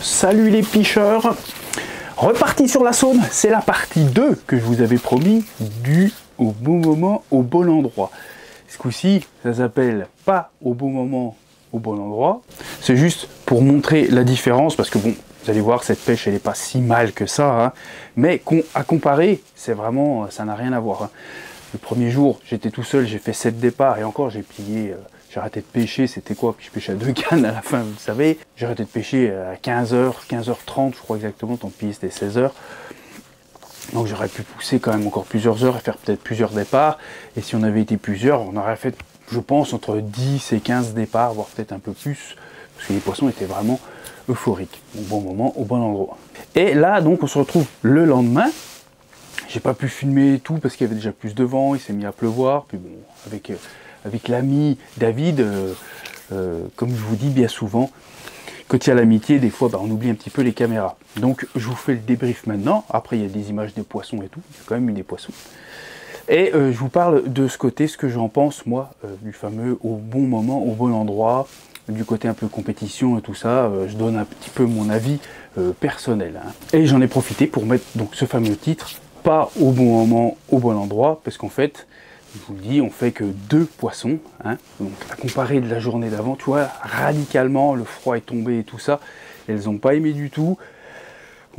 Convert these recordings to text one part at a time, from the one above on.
Salut les pêcheurs. Reparti sur la Saône, c'est la partie 2 que je vous avais promis, du au bon moment, au bon endroit. Ce coup-ci, ça s'appelle pas au bon moment, au bon endroit. C'est juste pour montrer la différence, parce que bon, vous allez voir, cette pêche, elle n'est pas si mal que ça, hein. Mais à comparer, c'est vraiment, ça n'a rien à voir, hein. Le premier jour, j'étais tout seul, j'ai fait 7 départs, et encore, j'ai plié... J'ai arrêté de pêcher, c'était quoi? Je pêchais à 2 cannes à la fin, vous le savez. J'ai arrêté de pêcher à 15h, 15h30, je crois exactement, tant pis, c'était 16h. Donc j'aurais pu pousser quand même encore plusieurs heures et faire peut-être plusieurs départs. Et si on avait été plusieurs, on aurait fait, je pense, entre 10 et 15 départs, voire peut-être un peu plus, parce que les poissons étaient vraiment euphoriques. Au bon moment, au bon endroit. Et là, donc, on se retrouve le lendemain. J'ai pas pu filmer tout parce qu'il y avait déjà plus de vent, il s'est mis à pleuvoir. Puis bon, avec l'ami David, comme je vous dis bien souvent, quand il y a l'amitié, des fois on oublie un petit peu les caméras. Donc je vous fais le débrief maintenant. Après il y a des images des poissons et tout, il y a quand même eu des poissons. Et je vous parle de ce côté, ce que j'en pense moi, du fameux au bon moment, au bon endroit, du côté un peu compétition et tout ça. Je donne un petit peu mon avis personnel, hein. Et j'en ai profité pour mettre donc ce fameux titre, pas au bon moment, au bon endroit, parce qu'en fait, je vous le dis, on fait que 2 poissons, hein. Donc à comparer de la journée d'avant, tu vois, radicalement, le froid est tombé et tout ça, elles n'ont pas aimé du tout.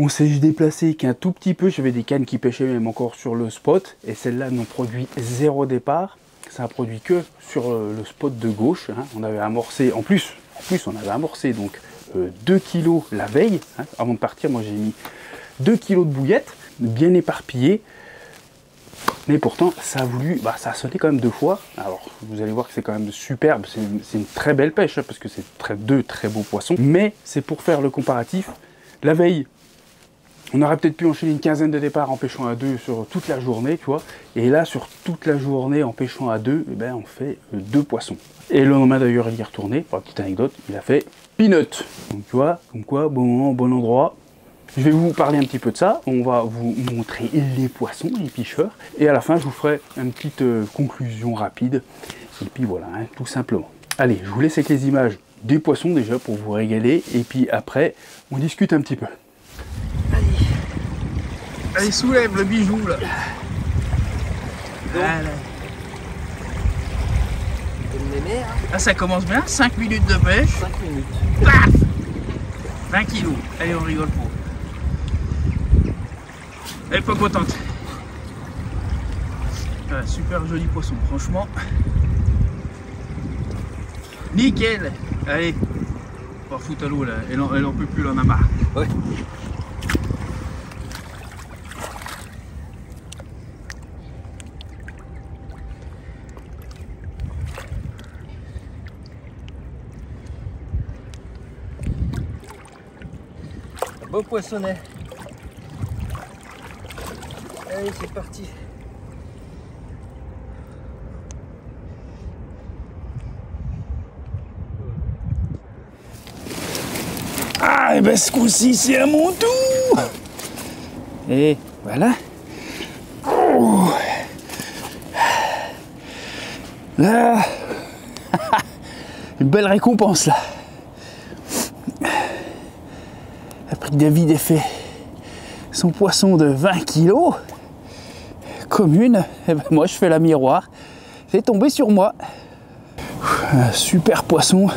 On s'est déplacé qu'un tout petit peu, j'avais des cannes qui pêchaient même encore sur le spot, et celles-là n'ont produit 0 départ, ça a produit que sur le spot de gauche, hein. On avait amorcé, en plus on avait amorcé donc 2 kilos la veille, hein. Avant de partir, moi j'ai mis 2 kilos de bouillettes, bien éparpillées. Mais pourtant, ça a voulu, ça a sonné quand même 2 fois. Alors, vous allez voir que c'est quand même superbe. C'est une très belle pêche, hein, parce que c'est 2 très beaux poissons. Mais c'est pour faire le comparatif. La veille, on aurait peut-être pu enchaîner une quinzaine de départs en pêchant à 2 sur toute la journée, tu vois. Et là, sur toute la journée, en pêchant à 2, eh ben, on fait 2 poissons. Et le lendemain, d'ailleurs, il y est retourné. Pour la petite anecdote, il a fait peanut. Donc, tu vois, comme quoi, bon moment, bon endroit. Je vais vous parler un petit peu de ça, on va vous montrer les poissons, les pêcheurs, et à la fin je vous ferai une petite conclusion rapide, et puis voilà, hein, tout simplement. Allez, je vous laisse avec les images des poissons déjà pour vous régaler, et puis après, on discute un petit peu. Allez, soulève le bijou là. Voilà. Ah, ça commence bien, 5 minutes de pêche. 5 minutes. Paf 20 kilos, allez on rigole pour. Elle est pas contente. Voilà, super joli poisson, franchement. Nickel. Allez, on va foutre à l'eau là, elle en peut plus, elle en a marre. Ouais. Beau poissonnet. Allez, c'est parti. Ah, et ben ce coup-ci, c'est à mon tour. Et voilà. Oh. Là. Une belle récompense là. Après que David ait fait son poisson de 20 kilos, commune, et ben moi je fais la miroir. C'est tombé sur moi. Un super poisson.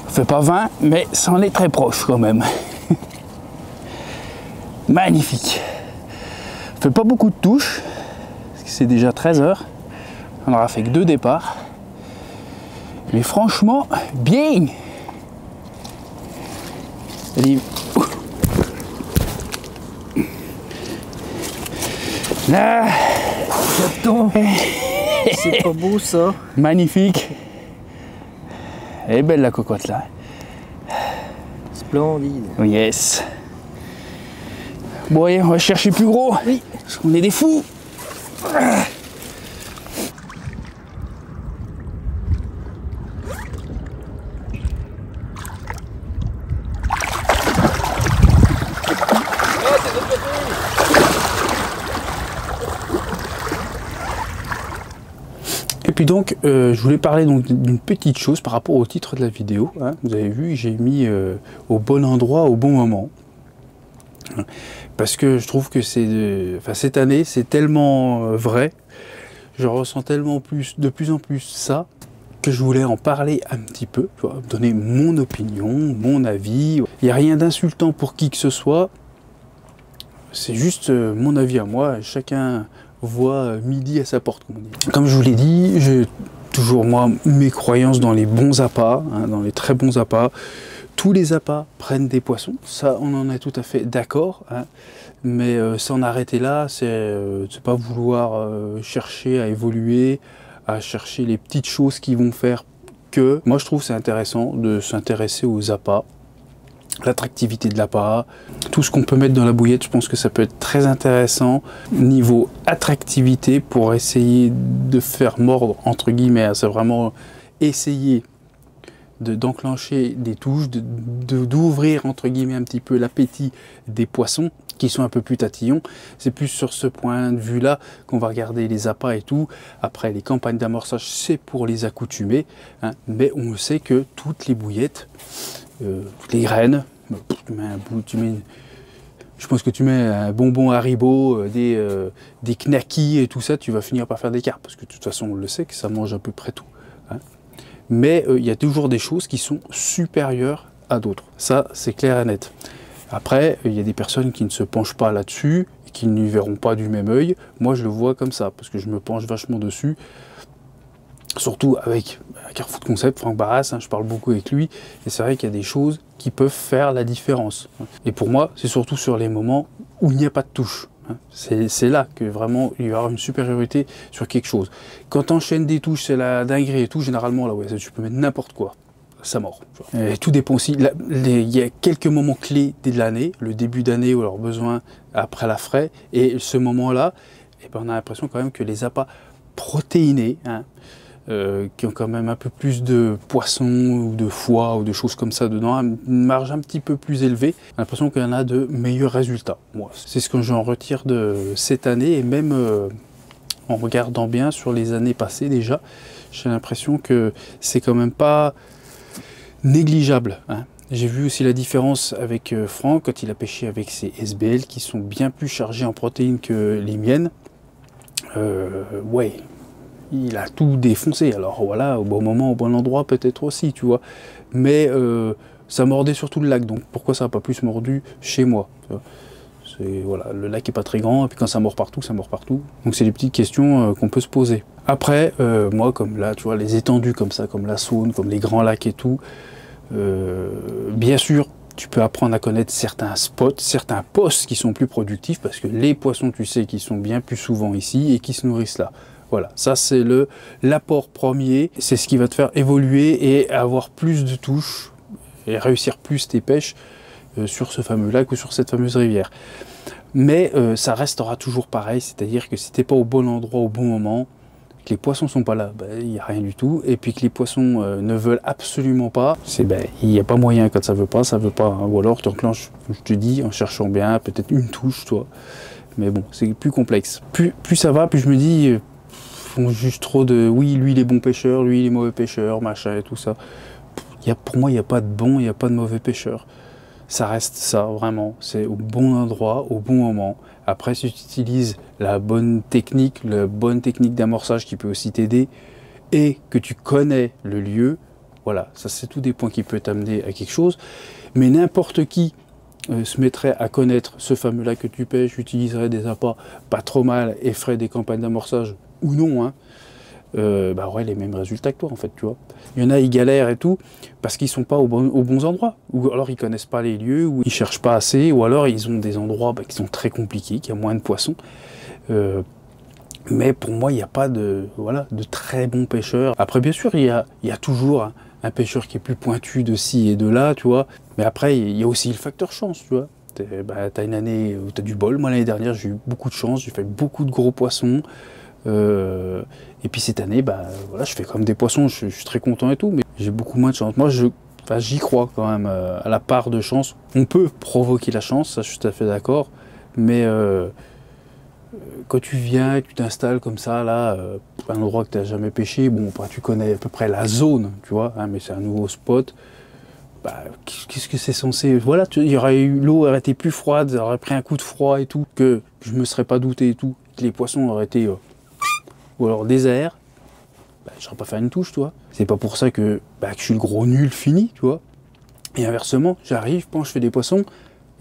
On fait pas 20, mais ça en est très proche quand même. Magnifique. On fait pas beaucoup de touches, parce que c'est déjà 13 h. On aura fait que 2 départs. Mais franchement, bien. Allez. Là. Attends. C'est pas beau ça. Magnifique. Elle est belle la cocotte là. Splendide. Oh yes. Bon allez, on va chercher plus gros. Oui. Parce qu'on est des fous. puis donc, je voulais parler d'une petite chose par rapport au titre de la vidéo. Hein. Vous avez vu, j'ai mis au bon endroit, au bon moment. Parce que je trouve que cette année, c'est tellement vrai. Je ressens tellement de plus en plus ça, que je voulais en parler un petit peu, tu vois, donner mon opinion, mon avis. Il n'y a rien d'insultant pour qui que ce soit. C'est juste mon avis à moi. Chacun voit midi à sa porte, comme on dit. Comme je vous l'ai dit, j'ai toujours, moi, mes croyances dans les bons appâts, hein, dans les très bons appâts. Tous les appâts prennent des poissons, ça on en est tout à fait d'accord, hein. Mais s'en arrêter là, c'est pas vouloir chercher à évoluer, à chercher les petites choses qui vont faire que... Moi je trouve c'est intéressant de s'intéresser aux appâts, l'attractivité de l'appât, tout ce qu'on peut mettre dans la bouillette, je pense que ça peut être très intéressant niveau attractivité pour essayer de faire mordre, entre guillemets, c'est vraiment essayer d'enclencher des touches, d'ouvrir entre guillemets un petit peu l'appétit des poissons qui sont un peu plus tatillons. C'est plus sur ce point de vue là qu'on va regarder les appâts et tout. Après les campagnes d'amorçage, c'est pour les accoutumer, hein, mais on sait que toutes les bouillettes, toutes les graines, je pense que tu mets un bonbon Haribo, des knackis et tout ça, tu vas finir par faire des carpes, parce que de toute façon on le sait que ça mange à peu près tout, hein. Mais il y a toujours des choses qui sont supérieures à d'autres. Ça, c'est clair et net. Après, il y a des personnes qui ne se penchent pas là-dessus, et qui n'y verront pas du même œil. Moi, je le vois comme ça, parce que je me penche vachement dessus. Surtout avec Carrefour Concept, Franck Barras, hein, je parle beaucoup avec lui. Et c'est vrai qu'il y a des choses qui peuvent faire la différence. Et pour moi, c'est surtout sur les moments où il n'y a pas de touche. C'est là que vraiment il va y avoir une supériorité sur quelque chose. Quand tu enchaînes des touches, c'est la dinguerie et tout, généralement là, ouais, tu peux mettre n'importe quoi, ça mord. Et tout dépend aussi, il y a quelques moments clés de l'année, le début d'année ou alors besoin après la fraie, et ce moment-là, eh ben, on a l'impression quand même que les appâts protéinés, hein, qui ont quand même un peu plus de poisson ou de foie ou de choses comme ça dedans, une marge un petit peu plus élevée, j'ai l'impression qu'il y en a de meilleurs résultats. Moi, c'est ce que j'en retire de cette année, et même en regardant bien sur les années passées déjà, j'ai l'impression que c'est quand même pas négligeable, hein. J'ai vu aussi la différence avec Franck quand il a pêché avec ses SBL qui sont bien plus chargés en protéines que les miennes. Ouais. Il a tout défoncé, alors voilà, au bon moment, au bon endroit peut-être aussi, tu vois. Mais ça mordait surtout le lac, donc pourquoi ça n'a pas plus mordu chez moi? Voilà, le lac est pas très grand, et puis quand ça mord partout, ça mord partout. Donc c'est des petites questions qu'on peut se poser. Après, moi, comme là, tu vois, les étendues comme ça, comme la Saône, comme les grands lacs et tout, bien sûr, tu peux apprendre à connaître certains spots, certains postes qui sont plus productifs, parce que les poissons, tu sais, qui sont bien plus souvent ici et qui se nourrissent là. Voilà, ça c'est l'apport premier, c'est ce qui va te faire évoluer et avoir plus de touches et réussir plus tes pêches sur ce fameux lac ou sur cette fameuse rivière. Mais ça restera toujours pareil, c'est-à-dire que si tu n'es pas au bon endroit au bon moment, que les poissons ne sont pas là, il n'y a rien du tout, et puis que les poissons ne veulent absolument pas, il n'y a pas moyen. Quand ça veut pas, hein. Ou alors tu enclenches, je te dis, en cherchant bien, peut-être une touche, toi. Mais bon, c'est plus complexe. Plus ça va, plus je me dis... on juge trop de oui, lui il est bon pêcheur, lui il est mauvais pêcheur, machin et tout ça. Pour moi, il n'y a pas de bon, il n'y a pas de mauvais pêcheur. Ça reste ça, vraiment. C'est au bon endroit, au bon moment. Après, si tu utilises la bonne technique d'amorçage qui peut aussi t'aider, et que tu connais le lieu, voilà, ça c'est tout des points qui peuvent t'amener à quelque chose. Mais n'importe qui se mettrait à connaître ce fameux lac que tu pêches, utiliserait des appâts pas trop mal et ferait des campagnes d'amorçage ou non, hein, ouais, les mêmes résultats que toi en fait, tu vois. Il y en a, ils galèrent et tout parce qu'ils sont pas aux bons endroits, ou alors ils connaissent pas les lieux, ou ils cherchent pas assez, ou alors ils ont des endroits qui sont très compliqués, qui a moins de poissons. Mais pour moi, il n'y a pas de très bons pêcheurs. Après, bien sûr, il y a toujours un pêcheur qui est plus pointu de ci et de là, tu vois. Mais après, il y a aussi le facteur chance, tu vois. T'as une année où t'as du bol. Moi, l'année dernière, j'ai eu beaucoup de chance, j'ai fait beaucoup de gros poissons. Et puis cette année, voilà, je fais quand même des poissons, je suis très content et tout, mais j'ai beaucoup moins de chance. Moi, j'y crois quand même à la part de chance. On peut provoquer la chance, ça je suis tout à fait d'accord, mais quand tu viens, tu t'installes comme ça, là, un endroit que tu n'as jamais pêché, bon, bah, tu connais à peu près la zone, tu vois, hein, mais c'est un nouveau spot. Bah, qu'est-ce que c'est censé... Voilà, il y aurait eu... L'eau aurait été plus froide, ça aurait pris un coup de froid et tout, que je me serais pas douté et tout, que les poissons auraient été... ou alors désert, bah, je serais pas fait une touche, tu vois. C'est pas pour ça que je suis le gros nul fini, tu vois. Et inversement, j'arrive, je fais des poissons,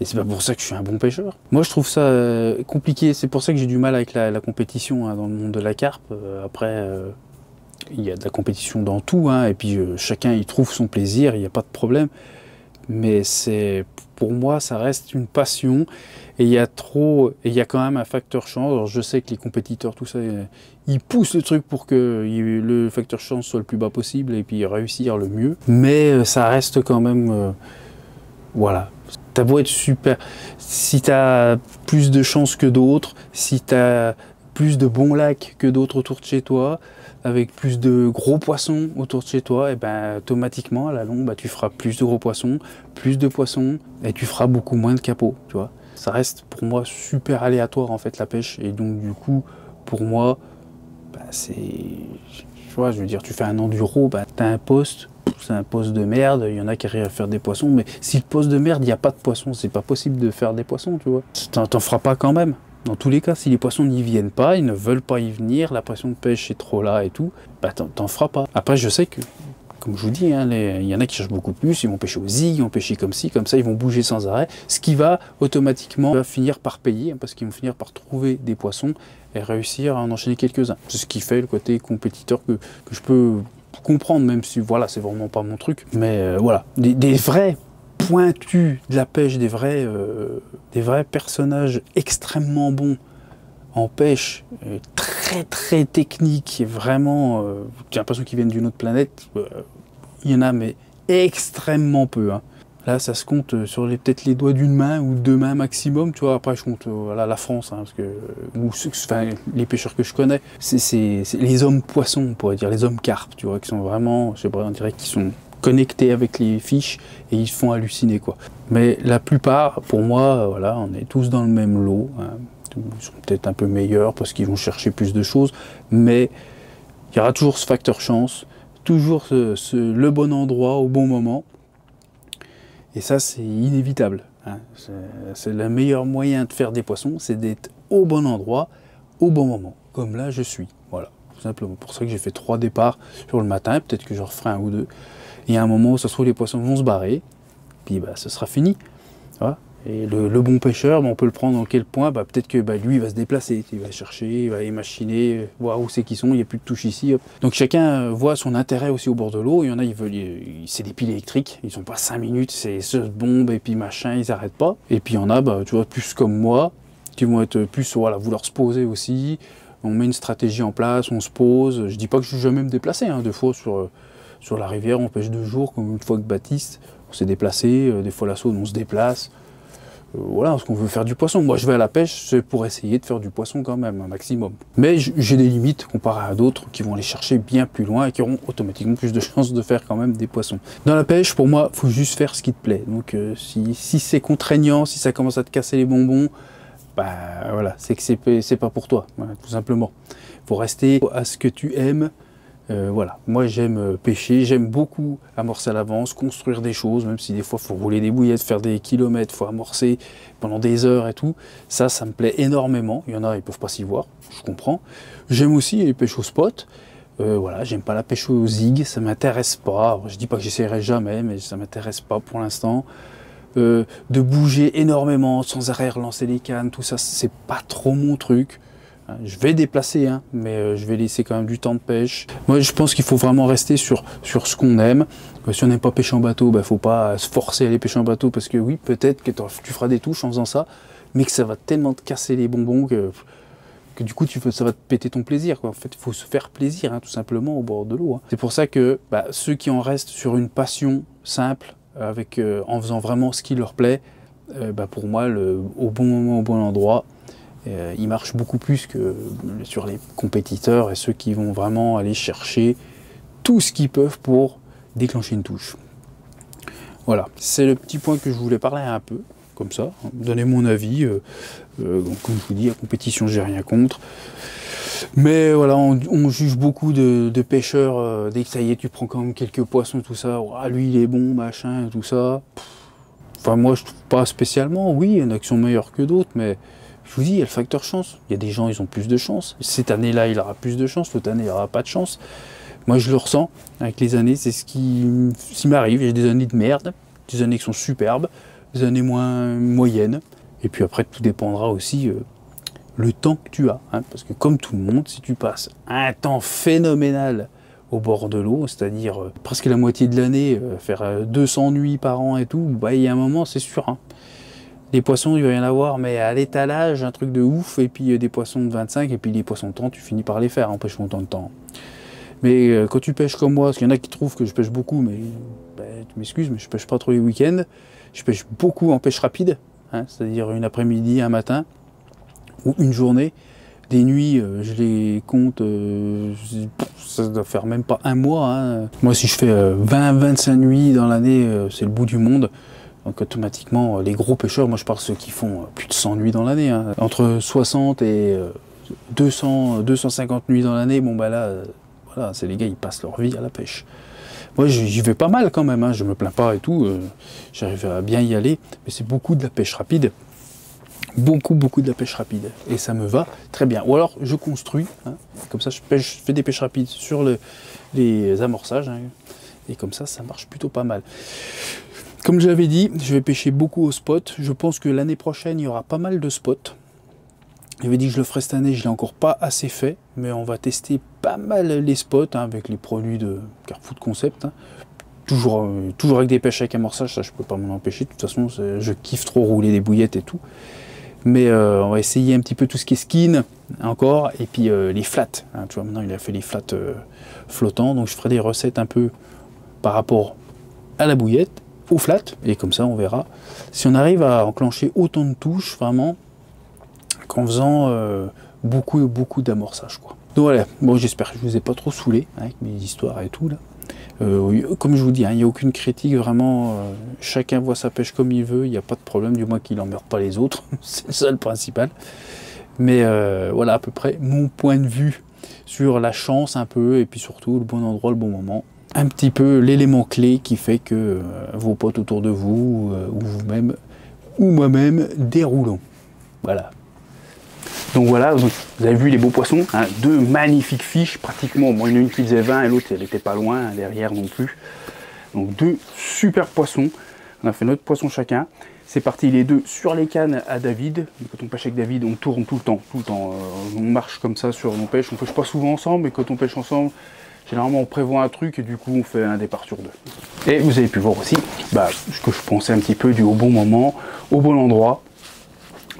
et c'est pas pour ça que je suis un bon pêcheur. Moi, je trouve ça compliqué, c'est pour ça que j'ai du mal avec la compétition hein, dans le monde de la carpe. Après... il y a de la compétition dans tout, hein, et puis chacun y trouve son plaisir, il n'y a pas de problème. Mais pour moi, ça reste une passion, et il y a quand même un facteur chance. Alors je sais que les compétiteurs, tout ça, ils poussent le truc pour que le facteur chance soit le plus bas possible, et puis réussir le mieux. Mais ça reste quand même, voilà. T'as beau être super, si t'as plus de chance que d'autres, si t'as plus de bons lacs que d'autres autour de chez toi, avec plus de gros poissons autour de chez toi, et ben automatiquement à la longue, tu feras plus de gros poissons, et tu feras beaucoup moins de capots, tu vois. Ça reste pour moi super aléatoire en fait la pêche, et donc du coup pour moi, c'est, tu vois, je veux dire, tu fais un enduro, t'as un poste, c'est un poste de merde, il y en a qui arrivent à faire des poissons, mais si le poste de merde, il n'y a pas de poissons, c'est pas possible de faire des poissons, tu vois. T'en feras pas quand même. Dans tous les cas, si les poissons n'y viennent pas, ils ne veulent pas y venir, la pression de pêche est trop là et tout, t'en feras pas. Après, je sais que, comme je vous dis, hein, il y en a qui cherchent beaucoup plus, ils vont pêcher au zig, ils vont pêcher comme ci, comme ça, ils vont bouger sans arrêt, ce qui va automatiquement finir par payer, hein, parce qu'ils vont finir par trouver des poissons et réussir à en enchaîner quelques-uns. C'est ce qui fait le côté compétiteur que je peux comprendre, même si, voilà, c'est vraiment pas mon truc. Mais voilà, des vrais pointus de la pêche, des vrais personnages extrêmement bons en pêche, très très techniques, vraiment, j'ai l'impression qu'ils viennent d'une autre planète. Il y en a, mais extrêmement peu. Hein. Là, ça se compte sur peut-être les doigts d'une main ou deux mains maximum. Tu vois, après, je compte voilà, la France, hein, parce que les pêcheurs que je connais, c'est les hommes poissons, on pourrait dire, les hommes carpes, tu vois, qui sont vraiment, je sais pas, on dirait qu'ils sont connectés avec les fiches et ils se font halluciner, quoi. Mais la plupart, pour moi, voilà, on est tous dans le même lot. Hein. Ils sont peut-être un peu meilleurs parce qu'ils vont chercher plus de choses, mais il y aura toujours ce facteur chance, toujours le bon endroit au bon moment. Et ça, c'est inévitable. Hein. C'est le meilleur moyen de faire des poissons, c'est d'être au bon endroit, au bon moment. Comme là, je suis. Voilà, tout simplement. Pour ça que j'ai fait 3 départs sur le matin. Peut-être que j'en referai 1 ou 2. Il y a un moment où ça se trouve, les poissons vont se barrer. Puis ce sera fini. Voilà. Et le bon pêcheur, on peut le prendre dans quel point, peut-être que lui, il va se déplacer, il va chercher, il va émachiner, voir où c'est qu'ils sont, il n'y a plus de touche ici. Hop. Donc chacun voit son intérêt aussi au bord de l'eau. Il y en a, c'est des piles électriques, ils sont pas 5 minutes, c'est ce bombe et puis machin, ils n'arrêtent pas. Et puis il y en a, tu vois, plus comme moi, qui vont être plus, voilà, vouloir se poser aussi. On met une stratégie en place, on se pose. Je dis pas que je suis jamais me déplacer, hein. 2 fois sur la rivière, on pêche 2 jours, comme une fois que Baptiste, on s'est déplacé, des fois la Saône, on se déplace. Voilà, parce qu'on veut faire du poisson. Moi, je vais à la pêche, c'est pour essayer de faire du poisson quand même, un maximum. Mais j'ai des limites comparé à d'autres qui vont aller chercher bien plus loin et qui auront automatiquement plus de chances de faire quand même des poissons. Dans la pêche, pour moi, il faut juste faire ce qui te plaît. Donc, si c'est contraignant, si ça commence à te casser les bonbons, voilà, c'est que c'est pas pour toi, voilà, tout simplement. Il faut rester à ce que tu aimes. Voilà, moi j'aime pêcher, j'aime beaucoup amorcer à l'avance, construire des choses, même si des fois il faut rouler des bouillettes, faire des kilomètres, il faut amorcer pendant des heures et tout. Ça me plaît énormément. Il y en a, ils peuvent pas s'y voir, je comprends. J'aime aussi les pêches au spot. Voilà, j'aime pas la pêche au zig, ça m'intéresse pas. Alors, je dis pas que j'essaierai jamais, mais ça m'intéresse pas pour l'instant. De bouger énormément, sans arrêt relancer les cannes, tout ça, c'est pas trop mon truc. Je vais déplacer, hein, mais je vais laisser quand même du temps de pêche. Moi, je pense qu'il faut vraiment rester sur ce qu'on aime. Si on n'aime pas pêcher en bateau, faut pas se forcer à aller pêcher en bateau, parce que oui, peut-être que tu feras des touches en faisant ça, mais que ça va tellement te casser les bonbons que du coup, ça va te péter ton plaisir, quoi. En fait, il faut se faire plaisir, hein, tout simplement, au bord de l'eau. Hein. C'est pour ça que ceux qui en restent sur une passion simple, en faisant vraiment ce qui leur plaît, pour moi, au bon moment, au bon endroit, ils marchent beaucoup plus que sur les compétiteurs et ceux qui vont vraiment aller chercher tout ce qu'ils peuvent pour déclencher une touche. Voilà, c'est le petit point que je voulais parler un peu comme ça, hein, donner mon avis. Comme je vous dis, la compétition, j'ai rien contre. Mais voilà, on juge beaucoup de pêcheurs, dès que ça y est, tu prends quand même quelques poissons, tout ça, ouah, lui il est bon, machin, tout ça. Enfin moi je trouve pas spécialement, oui, il y en a qui sont meilleurs que d'autres, mais je vous dis, il y a le facteur chance. Il y a des gens, ils ont plus de chance. Cette année-là, il aura plus de chance, l'autre année, il n'aura pas de chance. Moi je le ressens, avec les années, c'est ce qui m'arrive. J'ai des années de merde, des années qui sont superbes, des années moins moyennes. Et puis après, tout dépendra aussi le temps que tu as. Hein, parce que comme tout le monde, si tu passes un temps phénoménal au bord de l'eau, c'est-à-dire presque la moitié de l'année, faire 200 nuits par an et tout, bah, il y a un moment, c'est sûr. Hein. Des poissons, il va y en avoir, mais à l'étalage, un truc de ouf, et puis des poissons de 25, et puis les poissons de 30, tu finis par les faire en pêchant autant de temps. Mais quand tu pêches comme moi, parce qu'il y en a qui trouvent que je pêche beaucoup, mais bah, tu m'excuses, mais je pêche pas trop les week-ends, je pêche beaucoup en pêche rapide, hein, c'est-à-dire une après-midi, un matin, ou une journée. Des nuits, je les compte, ça doit faire même pas un mois. Hein. Moi, si je fais 20-25 nuits dans l'année, c'est le bout du monde. Donc automatiquement, les gros pêcheurs, moi je parle de ceux qui font plus de 100 nuits dans l'année. Hein. Entre 60 et 250 nuits dans l'année, bon bah là, voilà, c'est les gars, ils passent leur vie à la pêche. Moi, j'y vais pas mal quand même, hein, je me plains pas et tout, j'arrive à bien y aller, mais c'est beaucoup de la pêche rapide. Beaucoup de la pêche rapide, et ça me va très bien. Ou alors je construis, hein, comme ça je fais des pêches rapides sur les amorçages, hein, et comme ça marche plutôt pas mal. Comme je l'avais dit, je vais pêcher beaucoup au spot. Je pense que l'année prochaine il y aura pas mal de spots. J'avais dit que je le ferais cette année, je l'ai encore pas assez fait, mais on va tester pas mal les spots, hein, avec les produits de Carrefour Concept. Hein. Toujours avec des pêches avec amorçage, ça je peux pas m'en empêcher. De toute façon, je kiffe trop rouler des bouillettes et tout. Mais on va essayer un petit peu tout ce qui est skin encore, et puis les flats. Hein, tu vois, maintenant il a fait les flats flottants, donc je ferai des recettes un peu par rapport à la bouillette, aux flats, et comme ça on verra si on arrive à enclencher autant de touches vraiment qu'en faisant beaucoup d'amorçage, quoi. Donc voilà, bon, j'espère que je vous ai pas trop saoulé avec mes histoires et tout là. Comme je vous dis, il n'y a aucune critique, vraiment, chacun voit sa pêche comme il veut, il n'y a pas de problème, du moins qu'il n'emmerde pas les autres, c'est ça le principal. Mais voilà à peu près mon point de vue sur la chance un peu, et puis surtout le bon endroit, le bon moment. Un petit peu l'élément clé qui fait que vos potes autour de vous, ou vous-même, ou moi-même, déroulons. Voilà. Donc voilà, vous avez vu les beaux poissons, hein, deux magnifiques fiches, pratiquement, bon, une qui faisait 20 et l'autre elle n'était pas loin, derrière non plus. Donc deux super poissons, on a fait notre poisson chacun. C'est parti les deux sur les cannes à David. Quand on pêche avec David, on tourne tout le temps. On marche comme ça sur nos pêches, on pêche pas souvent ensemble, mais quand on pêche ensemble, généralement on prévoit un truc et du coup on fait un départ sur deux. Et vous avez pu voir aussi ce que je pensais un petit peu du au bon moment, au bon endroit.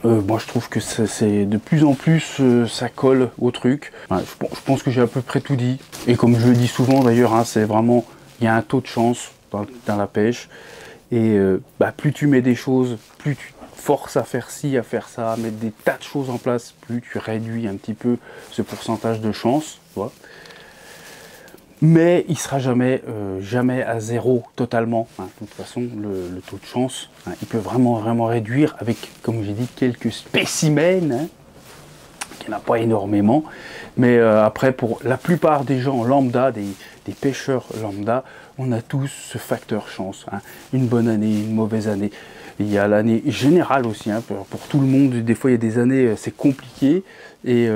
Moi je trouve que c'est de plus en plus ça colle au truc. Ouais, je pense que j'ai à peu près tout dit. Et comme je le dis souvent d'ailleurs, hein, c'est vraiment, il y a un taux de chance dans la pêche. Et plus tu mets des choses, plus tu forces à faire ci, à faire ça, à mettre des tas de choses en place, plus tu réduis un petit peu ce pourcentage de chance. Tu vois. Mais il ne sera jamais à zéro totalement. Hein. De toute façon, le taux de chance, hein, il peut vraiment réduire avec, comme j'ai dit, quelques spécimens, hein, qu'il n'y en a pas énormément. Mais après, pour la plupart des gens lambda, des pêcheurs lambda, on a tous ce facteur chance. Hein. Une bonne année, une mauvaise année. Il y a l'année générale aussi, hein, pour tout le monde. Des fois, il y a des années, c'est compliqué. Et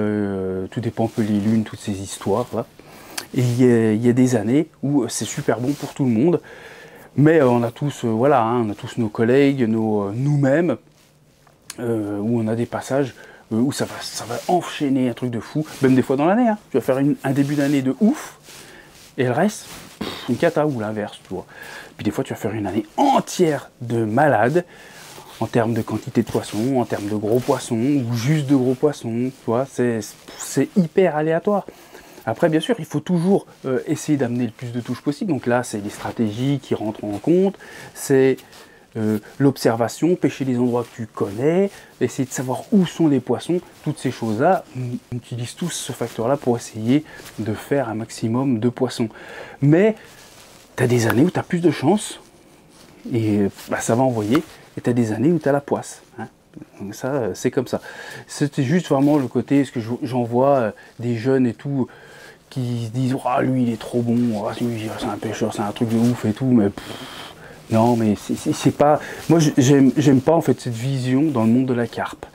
tout dépend un peu les lunes, toutes ces histoires. Là. Et il y a des années où c'est super bon pour tout le monde, mais on a tous, voilà, hein, on a tous nos collègues, nous-mêmes, où on a des passages où ça va enchaîner un truc de fou, même des fois dans l'année. Hein. Tu vas faire un début d'année de ouf, et le reste, une cata ou l'inverse, tu vois. Puis des fois, tu vas faire une année entière de malade, en termes de quantité de poissons, en termes de gros poissons, ou juste de gros poissons, tu vois. C'est hyper aléatoire. Après, bien sûr, il faut toujours essayer d'amener le plus de touches possible. Donc là, c'est les stratégies qui rentrent en compte. C'est l'observation, pêcher les endroits que tu connais, essayer de savoir où sont les poissons. Toutes ces choses-là, on utilise tous ce facteur-là pour essayer de faire un maximum de poissons. Mais tu as des années où tu as plus de chance et ça va envoyer. et tu as des années où tu as la poisse. Hein. Donc ça, c'est comme ça. C'était juste vraiment le côté, ce que j'en vois des jeunes et tout, qui se disent « Ah, lui, il est trop bon, oh, c'est un pêcheur, c'est un truc de ouf et tout, mais... » Non, mais c'est pas... Moi, j'aime pas, en fait, cette vision dans le monde de la carpe.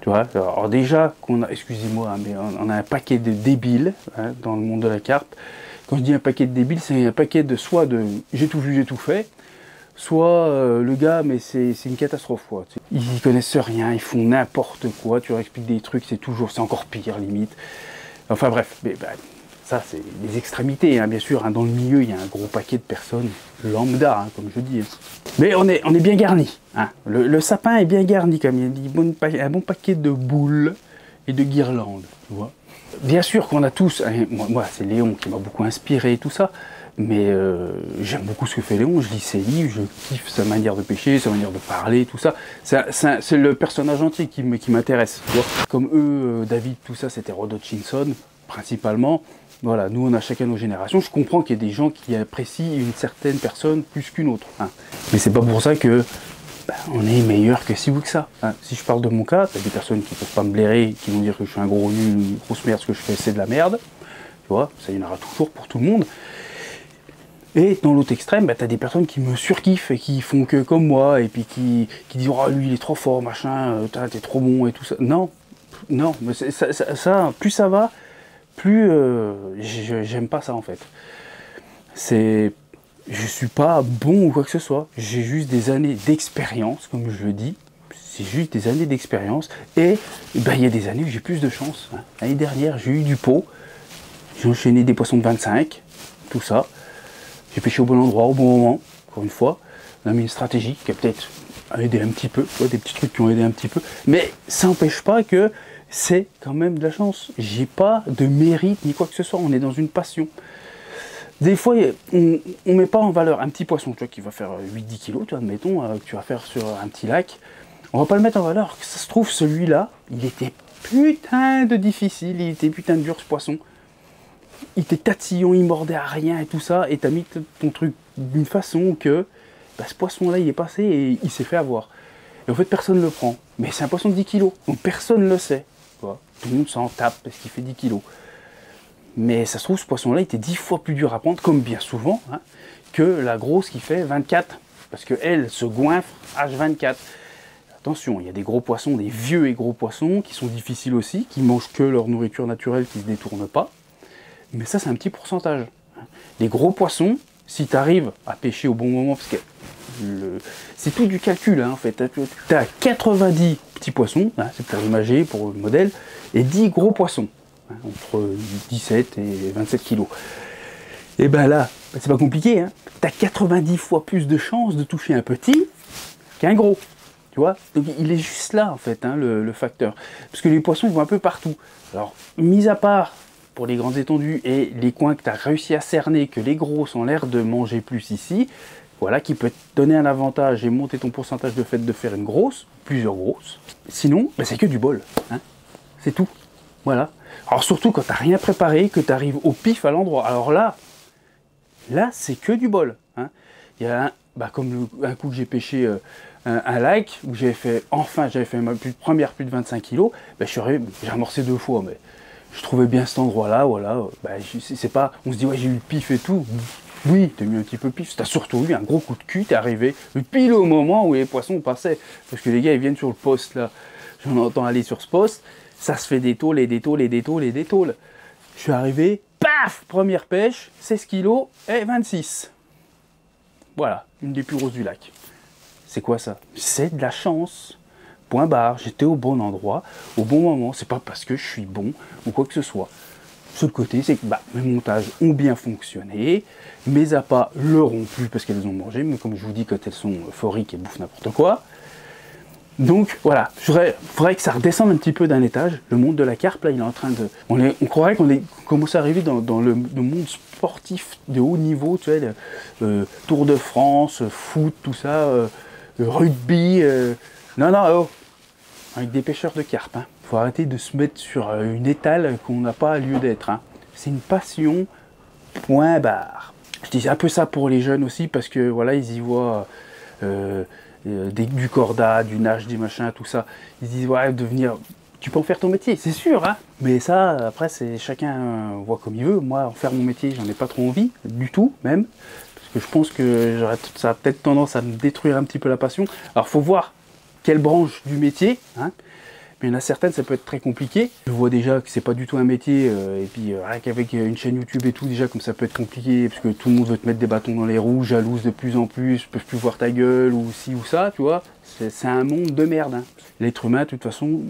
Tu vois, alors déjà, qu'on a, excusez-moi, hein, mais on a un paquet de débiles hein, dans le monde de la carpe. Quand je dis un paquet de débiles, c'est un paquet de soit de j'ai tout vu, j'ai tout fait, soit le gars, mais c'est une catastrophe. Quoi. Ils connaissent rien, ils font n'importe quoi, tu leur expliques des trucs, c'est encore pire limite. Enfin bref, mais, bah, ça c'est des extrémités, hein, bien sûr. Hein, dans le milieu, il y a un gros paquet de personnes lambda, hein, comme je dis. Hein. Mais on est bien garni. Hein. Le sapin est bien garni, comme il y a un bon paquet de boules et de guirlandes. Tu vois. Bien sûr qu'on a tous, hein, moi c'est Léon qui m'a beaucoup inspiré tout ça, mais j'aime beaucoup ce que fait Léon, je lis ses livres, je kiffe sa manière de pêcher, sa manière de parler, tout ça. C'est le personnage entier qui m'intéresse. Comme eux, David, tout ça, c'était Rod Hutchinson, principalement. Voilà, nous on a chacun nos générations. Je comprends qu'il y a des gens qui apprécient une certaine personne plus qu'une autre. Hein. Mais c'est pas pour ça que on est meilleur que si ou que ça. Hein. Si je parle de mon cas, t'as des personnes qui peuvent pas me blairer, qui vont dire que je suis un gros nul, une grosse merde, ce que je fais c'est de la merde. Tu vois, ça y en aura toujours pour tout le monde. Et dans l'autre extrême, t'as des personnes qui me surkiffent et qui font que comme moi, et puis qui disent oh lui il est trop fort, machin, t'es trop bon et tout ça. Non, non, mais ça plus ça va, plus j'aime pas ça en fait. Je suis pas bon ou quoi que ce soit, j'ai juste des années d'expérience, comme je le dis, c'est juste des années d'expérience, et il y a des années où j'ai plus de chance. Hein. L'année dernière, j'ai eu du pot, j'ai enchaîné des poissons de 25, tout ça, j'ai pêché au bon endroit, au bon moment, encore une fois, on a mis une stratégie qui a peut-être aidé un petit peu, des petits trucs qui ont aidé un petit peu, mais ça n'empêche pas que c'est quand même de la chance. J'ai pas de mérite ni quoi que ce soit, on est dans une passion. Des fois, on ne met pas en valeur un petit poisson, tu vois, qui va faire 8-10 kg, tu vois, admettons, que tu vas faire sur un petit lac. On va pas le mettre en valeur. Ça se trouve, celui-là, il était putain de difficile, il était putain de dur ce poisson. Il était tatillon, il mordait à rien et tout ça, et t'as mis ton truc d'une façon que ce poisson-là, il est passé et il s'est fait avoir. Et en fait, personne ne le prend. Mais c'est un poisson de 10 kg, donc personne ne le sait. Tu vois. Tout le monde s'en tape parce qu'il fait 10 kg. Mais ça se trouve, ce poisson-là était 10 fois plus dur à prendre, comme bien souvent, hein, que la grosse qui fait 24. Parce qu'elle se goinfre H24. Attention, il y a des gros poissons, des vieux et gros poissons, qui sont difficiles aussi, qui mangent que leur nourriture naturelle, qui ne se détournent pas. Mais ça, c'est un petit pourcentage. Les gros poissons, si tu arrives à pêcher au bon moment, parce que c'est tout du calcul, hein, en fait. Tu as 90 petits poissons, hein, c'est pour l'imager, pour le modèle, et 10 gros poissons. Entre 17 et 27 kilos. Et là, c'est pas compliqué, hein. Tu as 90 fois plus de chances de toucher un petit qu'un gros. Tu vois. Donc il est juste là, en fait, hein, le facteur. Parce que les poissons vont un peu partout. Alors, mis à part pour les grandes étendues et les coins que tu as réussi à cerner, que les grosses ont l'air de manger plus ici, voilà, qui peut te donner un avantage et monter ton pourcentage de fait de faire une grosse, plusieurs grosses. Sinon, c'est que du bol. Hein. C'est tout. Voilà. Alors surtout quand tu n'as rien préparé, que tu arrives au pif à l'endroit. Alors là c'est que du bol. Hein. Il y a comme un coup que j'ai pêché un lac, où j'avais fait ma première plus de 25 kg, j'ai amorcé 2 fois, mais je trouvais bien cet endroit-là, voilà. C'est pas, on se dit ouais j'ai eu le pif et tout. Oui, tu as eu un petit peu pif, tu as surtout eu un gros coup de cul, tu es arrivé pile au moment où les poissons passaient. Parce que les gars ils viennent sur le poste là, j'en entends aller sur ce poste. Ça se fait des tôles et des tôles et des tôles et des tôles. Je suis arrivé, paf, première pêche, 16 kg et 26. Voilà, une des plus grosses du lac. C'est quoi ça? C'est de la chance. Point barre, j'étais au bon endroit, au bon moment. C'est pas parce que je suis bon ou quoi que ce soit. Ce côté, c'est que mes montages ont bien fonctionné, mes appâts l'auront plus parce qu'elles ont mangé, mais comme je vous dis, quand elles sont euphoriques, elles bouffent n'importe quoi. Donc voilà, faudrait que ça redescende un petit peu d'un étage. Le monde de la carpe, là, il est en train de... On croirait qu'on commence à arriver dans le monde sportif de haut niveau, tu vois, Tour de France, foot, tout ça, rugby. Non, oh, avec des pêcheurs de carpe. Hein. Faut arrêter de se mettre sur une étale qu'on n'a pas lieu d'être. Hein. C'est une passion, point barre. Je dis un peu ça pour les jeunes aussi, parce que voilà, ils y voient... du corda, du nage, des machins, tout ça. Ils disent ouais, devenir, tu peux en faire ton métier, c'est sûr, hein. Mais ça, après, c'est chacun voit comme il veut. Moi, en faire mon métier, j'en ai pas trop envie, du tout, même. Parce que je pense que ça a peut-être tendance à me détruire un petit peu la passion. Alors, faut voir quelle branche du métier, hein. Mais il y en a certaines, ça peut être très compliqué. Je vois déjà que c'est pas du tout un métier, et puis rien qu'avec une chaîne YouTube et tout, déjà comme ça peut être compliqué, parce que tout le monde veut te mettre des bâtons dans les roues, jalouse de plus en plus, peuvent plus voir ta gueule, ou ci ou ça, tu vois. C'est un monde de merde, hein. L'être humain, de toute façon,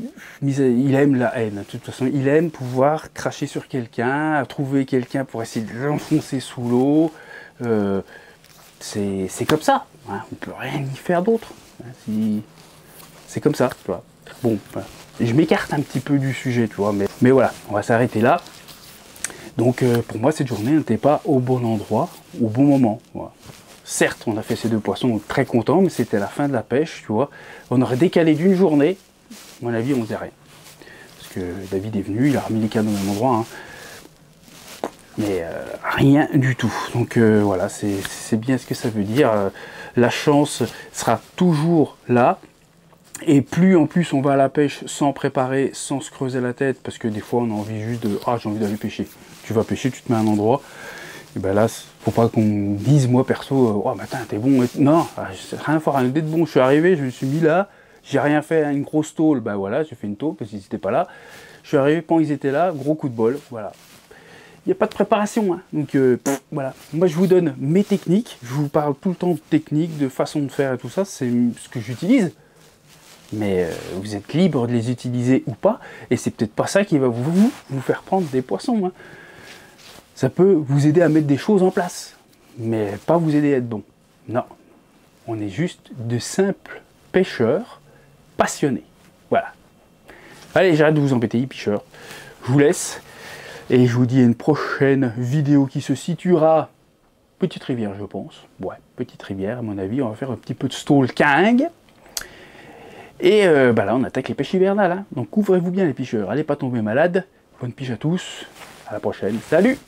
il aime la haine. De toute façon, il aime pouvoir cracher sur quelqu'un, trouver quelqu'un pour essayer de l'enfoncer sous l'eau. C'est comme ça, hein. On peut rien y faire d'autre, hein. C'est comme ça, tu vois. Bon, voilà. Je m'écarte un petit peu du sujet, tu vois, mais voilà, on va s'arrêter là. Donc pour moi, cette journée n'était pas au bon endroit, au bon moment. Voilà. Certes, on a fait ces 2 poissons, très content, mais c'était la fin de la pêche, tu vois. On aurait décalé d'une journée, à mon avis, on ne faisait rien. Parce que David est venu, il a remis les cannes au même endroit, hein. Mais rien du tout. Donc voilà, c'est bien ce que ça veut dire. La chance sera toujours là. Et plus en plus on va à la pêche sans préparer, sans se creuser la tête, parce que des fois on a envie juste de « Ah, j'ai envie d'aller pêcher ». Tu vas pêcher, tu te mets à un endroit, et ben là, faut pas qu'on dise, moi perso, « Oh, mais attends, t'es bon ». Non, rien à faire, rien d'être bon. Je suis arrivé, je me suis mis là, j'ai rien fait, une grosse tôle, ben voilà, j'ai fait une tôle parce qu'ils n'étaient pas là. Je suis arrivé quand ils étaient là, gros coup de bol, voilà. Il n'y a pas de préparation, hein. Donc voilà. Moi je vous donne mes techniques, je vous parle tout le temps de techniques, de façon de faire et tout ça, c'est ce que j'utilise. Mais vous êtes libre de les utiliser ou pas, et c'est peut-être pas ça qui va vous faire prendre des poissons, hein. Ça peut vous aider à mettre des choses en place, mais pas vous aider à être bon. Non, on est juste de simples pêcheurs passionnés. Voilà. Allez, j'arrête de vous embêter, pêcheurs. Je vous laisse, et je vous dis à une prochaine vidéo qui se situera... Petite rivière, je pense. Ouais, petite rivière, à mon avis. On va faire un petit peu de stalking. Et bah là, on attaque les pêches hivernales, hein. Donc couvrez-vous bien les pêcheurs, allez pas tomber malade. Bonne pêche à tous, à la prochaine, salut!